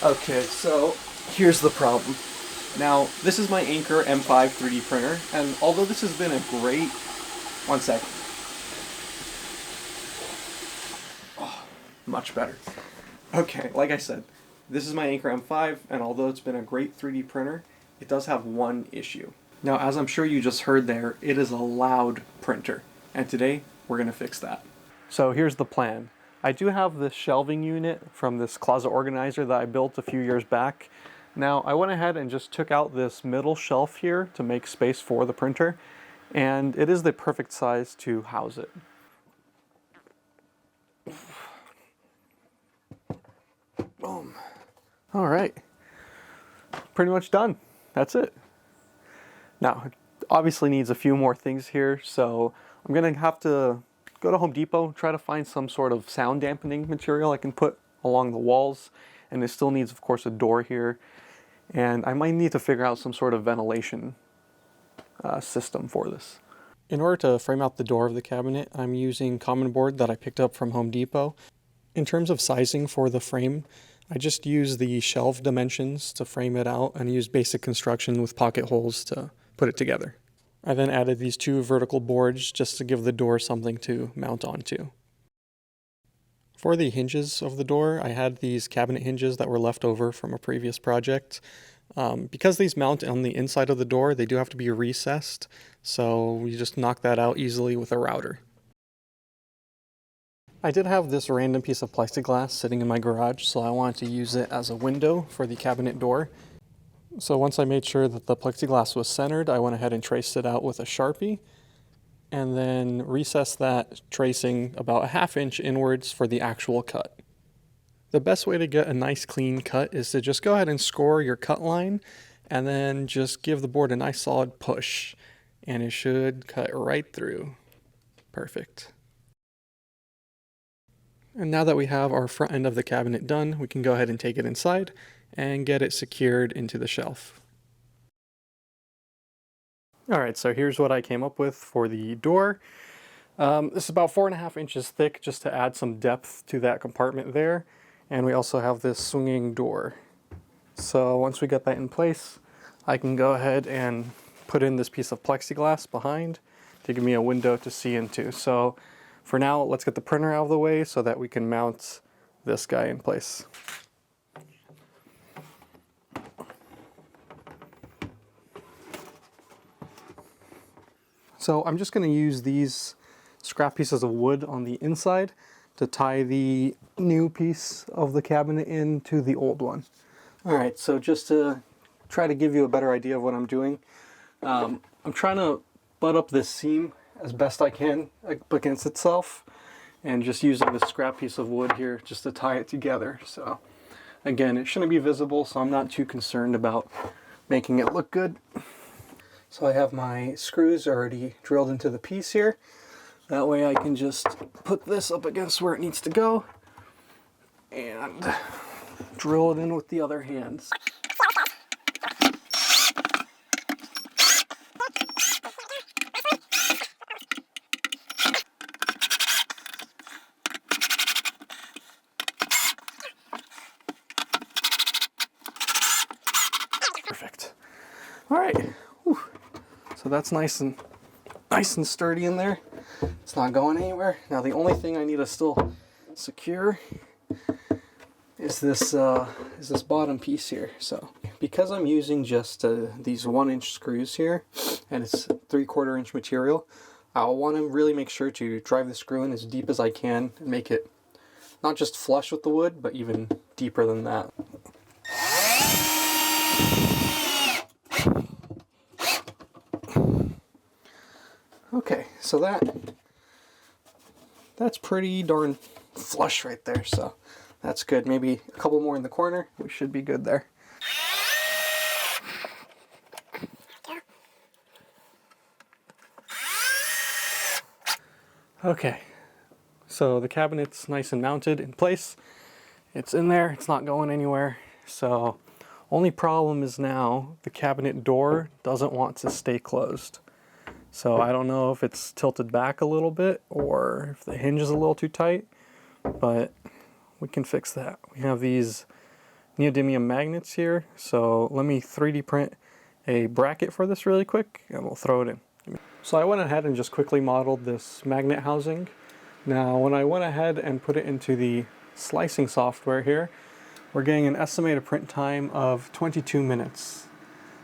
Okay, so here's the problem. Now, this is my Anker M5 3D printer, and although this has been a great... One second. Oh, much better. Okay, like I said, this is my Anker M5, and although it's been a great 3D printer, it does have one issue. Now, as I'm sure you just heard there, it is a loud printer, and today we're going to fix that. So here's the plan. I do have this shelving unit from this closet organizer that I built a few years back. Now, I went ahead and just took out this middle shelf here to make space for the printer, and it is the perfect size to house it. Boom. All right, pretty much done. That's it. Now, it obviously needs a few more things here, so I'm gonna have to go to Home Depot, try to find some sort of sound dampening material I can put along the walls, and it still needs, of course, a door here, and I might need to figure out some sort of ventilation system for this. In order to frame out the door of the cabinet, I'm using common board that I picked up from Home Depot. In terms of sizing for the frame, I just use the shelf dimensions to frame it out and use basic construction with pocket holes to put it together. I then added these two vertical boards just to give the door something to mount onto. For the hinges of the door, I had these cabinet hinges that were left over from a previous project. Because these mount on the inside of the door, they do have to be recessed, so we just knock that out easily with a router. I did have this random piece of plexiglass sitting in my garage, so I wanted to use it as a window for the cabinet door. So once I made sure that the plexiglass was centered, I went ahead and traced it out with a Sharpie, and then recessed that tracing about a ½ inch inwards for the actual cut. The best way to get a nice clean cut is to just go ahead and score your cut line, and then just give the board a nice solid push, and it should cut right through. Perfect. And now that we have our front end of the cabinet done, we can go ahead and take it inside and get it secured into the shelf. Alright, so here's what I came up with for the door. This is about 4½ inches thick just to add some depth to that compartment there. And we also have this swinging door. So once we get that in place, I can go ahead and put in this piece of plexiglass behind to give me a window to see into. So for now, let's get the printer out of the way so that we can mount this guy in place. So I'm just going to use these scrap pieces of wood on the inside to tie the new piece of the cabinet into the old one. Alright, so just to try to give you a better idea of what I'm doing, I'm trying to butt up this seam as best I can up against itself, and just using this scrap piece of wood here just to tie it together. So again, it shouldn't be visible, so I'm not too concerned about making it look good. So I have my screws already drilled into the piece here. That way I can just put this up against where it needs to go and drill it in with the other hands. Perfect. All right. Whew. So that's nice and sturdy in there. It's not going anywhere. Now the only thing I need to still secure is this bottom piece here. So because I'm using just these 1-inch screws here, and it's 3/4 inch material, I'll want to really make sure to drive the screw in as deep as I can and make it not just flush with the wood, but even deeper than that. Okay, so that's pretty darn flush right there, so that's good. Maybe a couple more in the corner, we should be good there. Okay, so the cabinet's nice and mounted in place. It's in there, it's not going anywhere. So only problem is now the cabinet door doesn't want to stay closed. So I don't know if it's tilted back a little bit or if the hinge is a little too tight, but we can fix that. We have these neodymium magnets here. So let me 3D print a bracket for this really quick and we'll throw it in. So I went ahead and just quickly modeled this magnet housing. Now when I went ahead and put it into the slicing software here, we're getting an estimated print time of 22 minutes.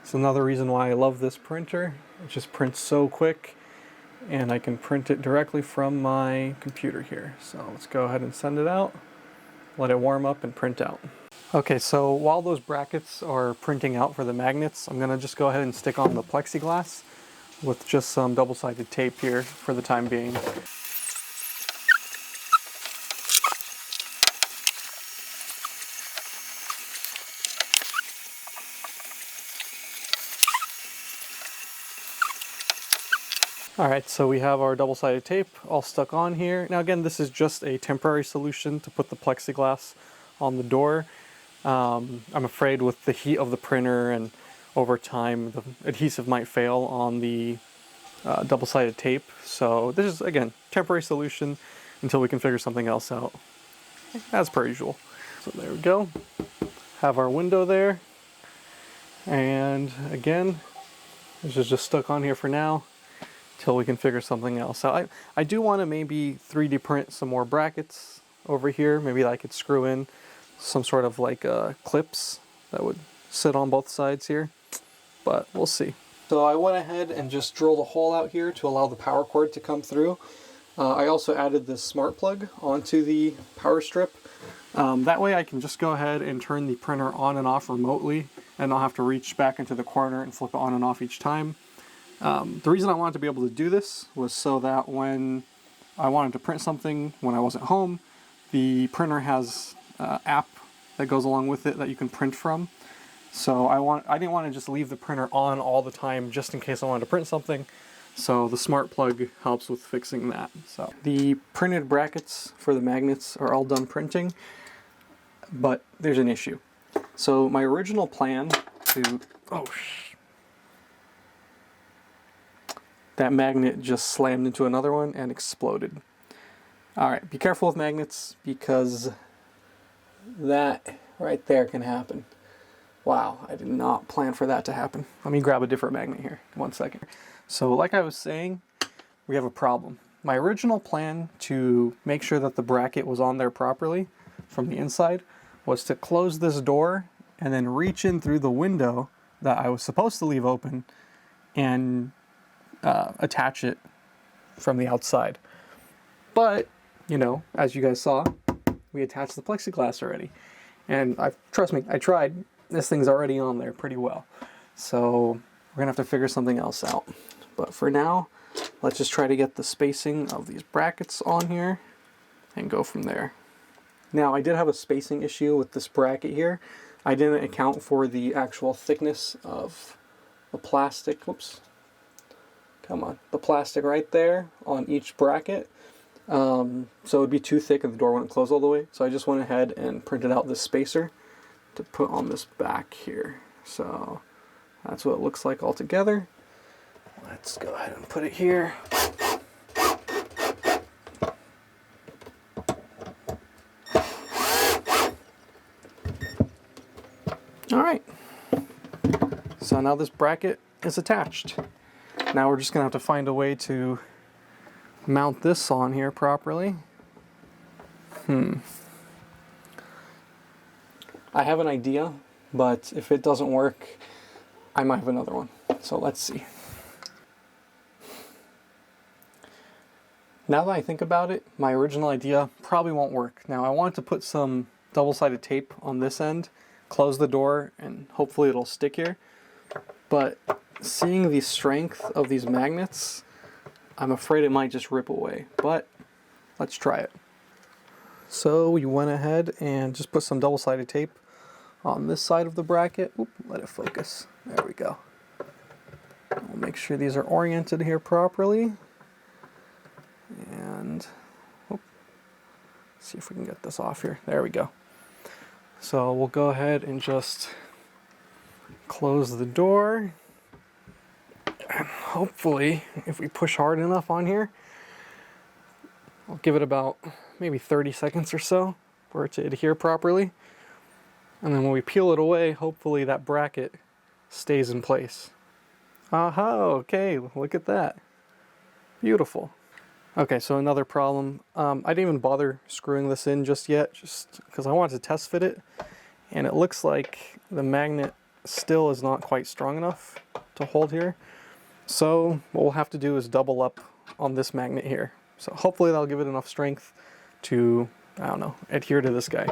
It's another reason why I love this printer. It just prints so quick and I can print it directly from my computer here. So let's go ahead and send it out, let it warm up and print out. Okay, so while those brackets are printing out for the magnets, I'm gonna just go ahead and stick on the plexiglass with just some double-sided tape here for the time being. Alright, so we have our double-sided tape all stuck on here. Now again, this is just a temporary solution to put the plexiglass on the door. I'm afraid with the heat of the printer and over time the adhesive might fail on the double-sided tape. So this is, again, temporary solution until we can figure something else out, as per usual. So there we go. Have our window there. And again, this is just stuck on here for now till we can figure something else. So I do want to maybe 3D print some more brackets over here. Maybe I could screw in some sort of like clips that would sit on both sides here, but we'll see. So I went ahead and just drilled a hole out here to allow the power cord to come through. I also added this smart plug onto the power strip. That way I can just go ahead and turn the printer on and off remotely and not have to reach back into the corner and flip it on and off each time. The reason I wanted to be able to do this was so that when I wanted to print something when I wasn't home, the printer has an app that goes along with it that you can print from. So I didn't want to just leave the printer on all the time just in case I wanted to print something. So the smart plug helps with fixing that. So the printed brackets for the magnets are all done printing, but there's an issue. So my original plan to, that magnet just slammed into another one and exploded. Alright, be careful with magnets because that right there can happen. Wow, I did not plan for that to happen. Let me grab a different magnet here. 1 second. So like I was saying, we have a problem. My original plan to make sure that the bracket was on there properly from the inside was to close this door and then reach in through the window that I was supposed to leave open and attach it from the outside. But, you know, as you guys saw, we attached the plexiglass already. And trust me, I tried. This thing's already on there pretty well. So we're gonna have to figure something else out. But for now, let's just try to get the spacing of these brackets on here and go from there. Now, I did have a spacing issue with this bracket here. I didn't account for the actual thickness of the plastic. Whoops. Come on. The plastic right there on each bracket. So it would be too thick and the door wouldn't close all the way. So I just went ahead and printed out this spacer to put on this back here. So that's what it looks like all together. Let's go ahead and put it here. Alright, so now this bracket is attached. Now we're just going to have to find a way to mount this on here properly. I have an idea, but if it doesn't work, I might have another one. So let's see. Now that I think about it, my original idea probably won't work. Now I wanted to put some double-sided tape on this end, close the door, and hopefully it'll stick here. But seeing the strength of these magnets, I'm afraid it might just rip away. But let's try it. So we went ahead and just put some double-sided tape on this side of the bracket. Oop, let it focus. There we go. We'll make sure these are oriented here properly. And see if we can get this off here. There we go. So we'll go ahead and just close the door. And hopefully, if we push hard enough on here, I'll give it about maybe 30 seconds or so for it to adhere properly. And then when we peel it away, hopefully that bracket stays in place. Aha, okay, look at that. Beautiful. Okay, so another problem. I didn't even bother screwing this in just yet, just because I wanted to test fit it. And it looks like the magnet still is not quite strong enough to hold here. So what we'll have to do is double up on this magnet here. So hopefully that'll give it enough strength to, I don't know, adhere to this guy.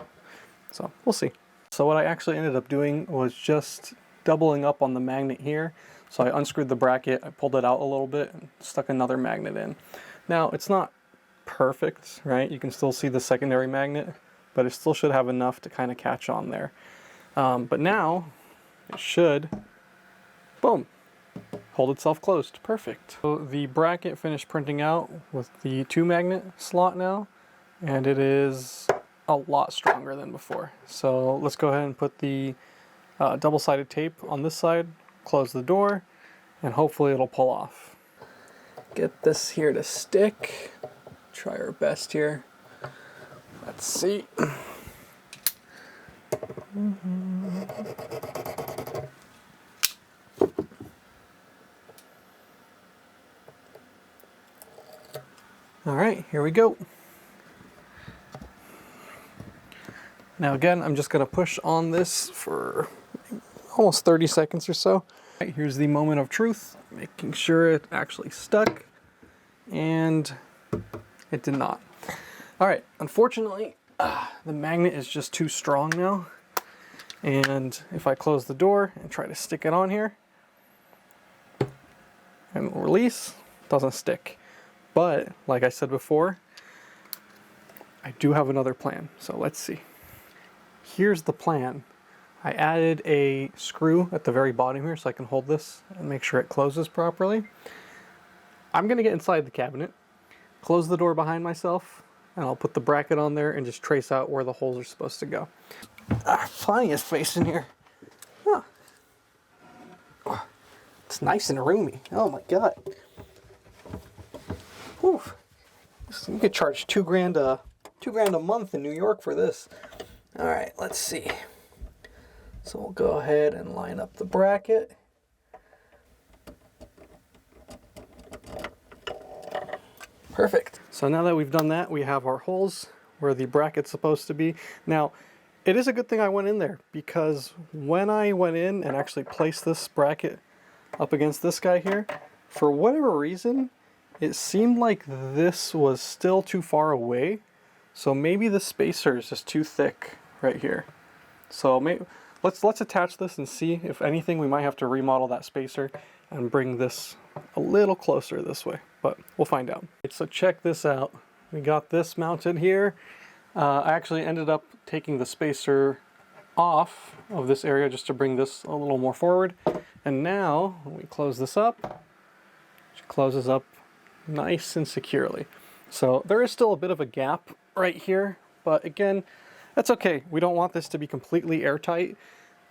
So we'll see. So what I actually ended up doing was just doubling up on the magnet here. So I unscrewed the bracket, I pulled it out a little bit, and stuck another magnet in. Now it's not perfect, right? You can still see the secondary magnet, but it still should have enough to kind of catch on there. But now it should, boom, hold itself closed. Perfect. So the bracket finished printing out with the 2 magnet slot now, and it is a lot stronger than before. So let's go ahead and put the double-sided tape on this side, close the door, and hopefully it'll pull off. Get this here to stick. Try our best here. Let's see. All right, here we go. Now again, I'm just gonna push on this for almost 30 seconds or so. All right, here's the moment of truth, making sure it actually stuck, and it did not. All right, unfortunately, the magnet is just too strong now. And if I close the door and try to stick it on here and release, it doesn't stick. But like I said before, I do have another plan. So let's see. Here's the plan. I added a screw at the very bottom here so I can hold this and make sure it closes properly. I'm gonna get inside the cabinet, close the door behind myself, and I'll put the bracket on there and just trace out where the holes are supposed to go. Plenty of space in here. Huh. It's nice and roomy. Oh my god. Whew. You could charge $2,000 a month in New York for this. All right, let's see. So we'll go ahead and line up the bracket. Perfect. So now that we've done that, we have our holes where the bracket's supposed to be. Now, it is a good thing I went in there, because when I went in and actually placed this bracket up against this guy here, for whatever reason, it seemed like this was still too far away. So maybe the spacer is just too thick right here. So maybe let's attach this and see. If anything, we might have to remodel that spacer and bring this a little closer this way, but we'll find out. So check this out. We got this mounted here. I actually ended up taking the spacer off of this area just to bring this a little more forward. And now, when we close this up, it closes up nice and securely. So there is still a bit of a gap right here, but again, that's okay. We don't want this to be completely airtight.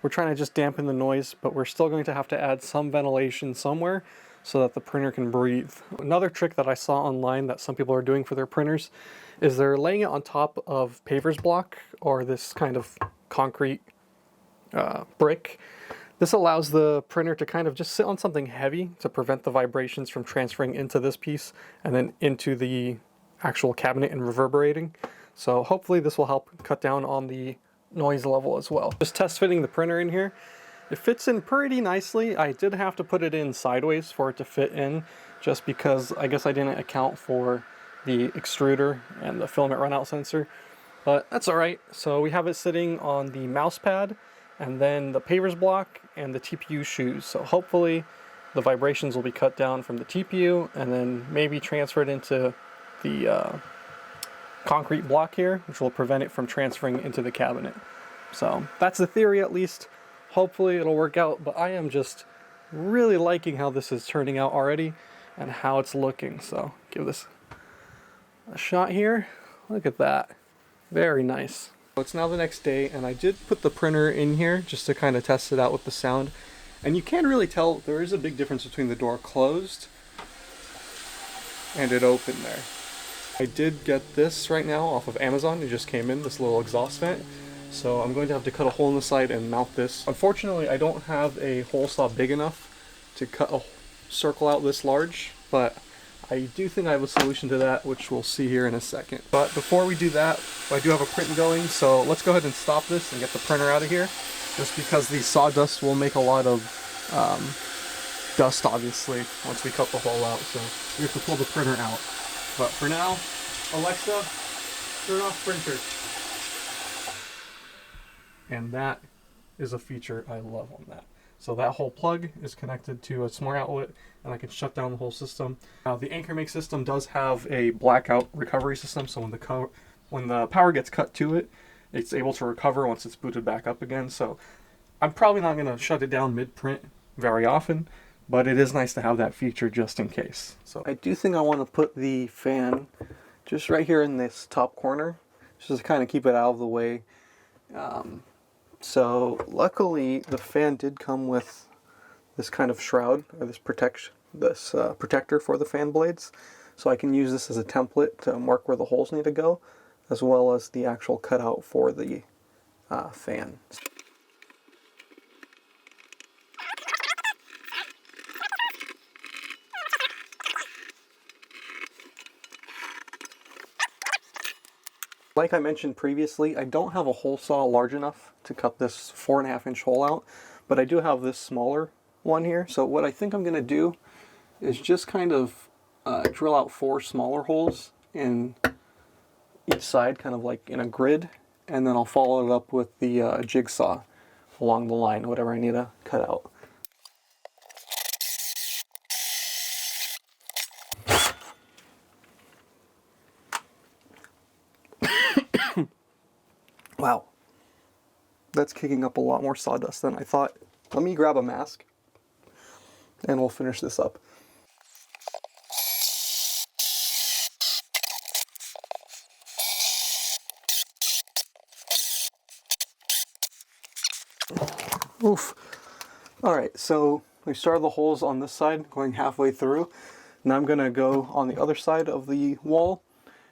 We're trying to just dampen the noise, but we're still going to have to add some ventilation somewhere so that the printer can breathe. Another trick that I saw online that some people are doing for their printers is they're laying it on top of paver's block or this kind of concrete brick. This allows the printer to kind of just sit on something heavy to prevent the vibrations from transferring into this piece and then into the actual cabinet and reverberating. So hopefully this will help cut down on the noise level as well. Just test fitting the printer in here. It fits in pretty nicely. I did have to put it in sideways for it to fit in, just because I guess I didn't account for the extruder and the filament runout sensor, but that's all right. So we have it sitting on the mouse pad and then the paver's block and the TPU shoes. So hopefully the vibrations will be cut down from the TPU and then maybe transferred into the concrete block here, which will prevent it from transferring into the cabinet. So that's the theory at least. Hopefully it'll work out, but I am just really liking how this is turning out already and how it's looking. So give this a shot here. Look at that. Very nice. It's now the next day, and I did put the printer in here just to kind of test it out with the sound. And you can really tell there is a big difference between the door closed and it open there. I did get this right now off of Amazon. It just came in, this little exhaust vent. So I'm going to have to cut a hole in the side and mount this. Unfortunately, I don't have a hole saw big enough to cut a circle out this large, but I do think I have a solution to that, which we'll see here in a second. But before we do that, I do have a print going, so let's go ahead and stop this and get the printer out of here, just because the sawdust will make a lot of dust, obviously, once we cut the hole out, so we have to pull the printer out. But for now, Alexa, turn off printer. And that is a feature I love on that. So that whole plug is connected to a smart outlet, and I can shut down the whole system. Now the Ankermake system does have a blackout recovery system, so when the power gets cut to it, it's able to recover once it's booted back up again. So I'm probably not going to shut it down mid-print very often, but it is nice to have that feature just in case. So I do think I want to put the fan just right here in this top corner, just to kind of keep it out of the way. So luckily the fan did come with this kind of shroud, or this protector for the fan blades, so I can use this as a template to mark where the holes need to go, as well as the actual cutout for the fan. Like I mentioned previously, I don't have a hole saw large enough to cut this 4.5-inch hole out, but I do have this smaller one here. So what I think I'm going to do is just kind of drill out 4 smaller holes in each side, kind of like in a grid, and then I'll follow it up with the jigsaw along the line, whatever I need to cut out. Wow, that's kicking up a lot more sawdust than I thought. Let me grab a mask and we'll finish this up. Oof. Alright, so we started the holes on this side, going halfway through. Now I'm going to go on the other side of the wall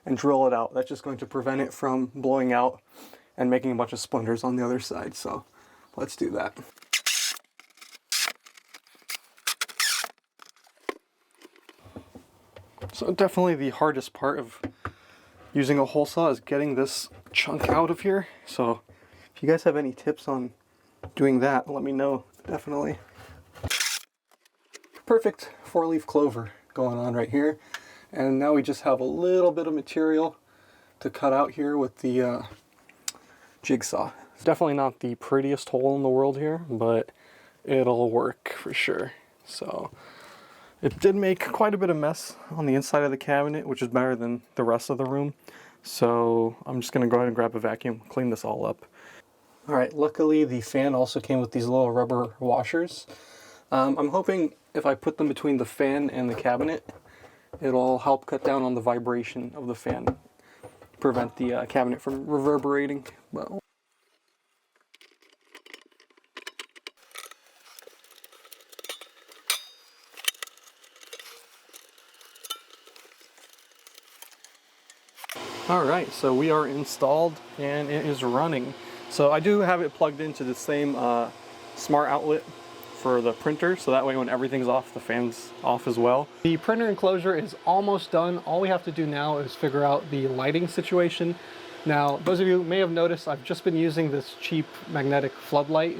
and drill it out. That's just going to prevent it from blowing out and making a bunch of splinters on the other side. So let's do that. So definitely the hardest part of using a hole saw is getting this chunk out of here. So if you guys have any tips on doing that, let me know, definitely. Perfect 4-leaf clover going on right here. And now we just have a little bit of material to cut out here with the jigsaw. It's definitely not the prettiest hole in the world here, but it'll work for sure. So it did make quite a bit of mess on the inside of the cabinet, which is better than the rest of the room. So I'm just gonna go ahead and grab a vacuum, clean this all up. All right, luckily the fan also came with these little rubber washers. I'm hoping if I put them between the fan and the cabinet, it'll help cut down on the vibration of the fan, prevent the cabinet from reverberating. Well, alright, so we are installed and it is running. So I do have it plugged into the same smart outlet for the printer, so that way when everything's off, the fan's off as well. The printer enclosure is almost done. All we have to do now is figure out the lighting situation. Now, those of you may have noticed I've just been using this cheap magnetic floodlight.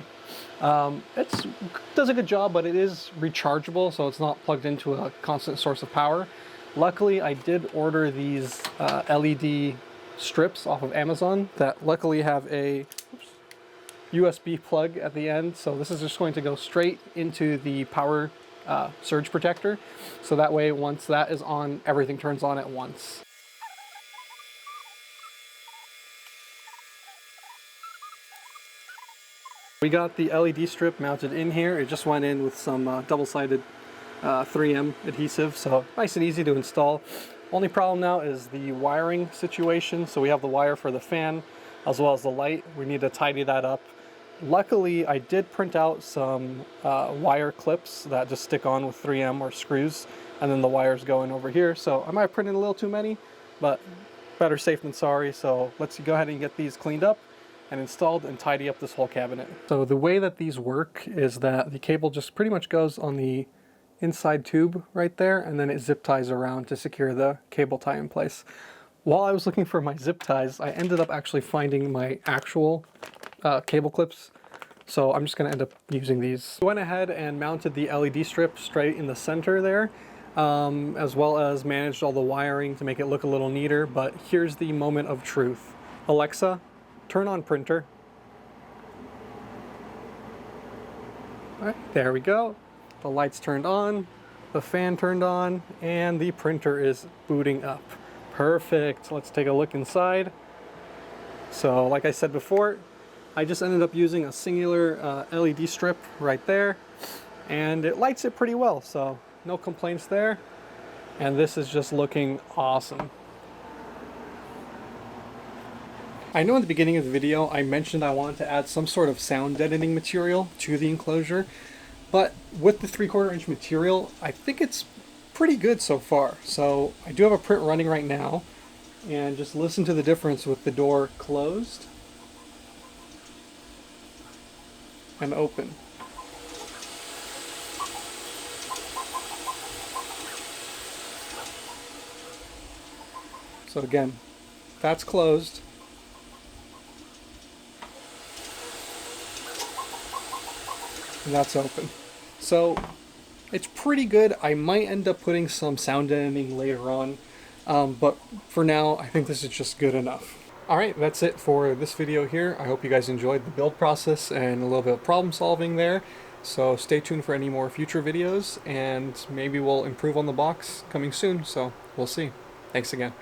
It does a good job, but it is rechargeable, so it's not plugged into a constant source of power. Luckily, I did order these LED strips off of Amazon that luckily have a USB plug at the end, so this is just going to go straight into the power surge protector, so that way once that is on, everything turns on at once. We got the LED strip mounted in here. It just went in with some double-sided 3M adhesive, so nice and easy to install. Only problem now is the wiring situation. So we have the wire for the fan as well as the light. We need to tidy that up. Luckily, I did print out some wire clips that just stick on with 3M or screws, and then the wires go in over here. So I might have printed a little too many, but better safe than sorry. So let's go ahead and get these cleaned up, and installed and tidy up this whole cabinet. So the way that these work is that the cable just pretty much goes on the inside tube right there, and then it zip ties around to secure the cable tie in place. While I was looking for my zip ties, I ended up actually finding my actual cable clips. So I'm just going to end up using these. I went ahead and mounted the LED strip straight in the center there, as well as managed all the wiring to make it look a little neater. But here's the moment of truth. Alexa, turn on printer. All right, there we go. The lights turned on, the fan turned on, and the printer is booting up. Perfect. Let's take a look inside. So like I said before, I just ended up using a singular LED strip right there, and it lights it pretty well, so no complaints there. And this is just looking awesome. I know in the beginning of the video I mentioned I wanted to add some sort of sound deadening material to the enclosure, but with the 3/4 inch material, I think it's pretty good so far. So I do have a print running right now, and just listen to the difference with the door closed and open. So again, that's closed. And that's open. So it's pretty good. I might end up putting some sound deadening later on, but for now, I think this is just good enough. Alright, that's it for this video here. I hope you guys enjoyed the build process and a little bit of problem solving there. So stay tuned for any more future videos, and maybe we'll improve on the box coming soon, so we'll see. Thanks again.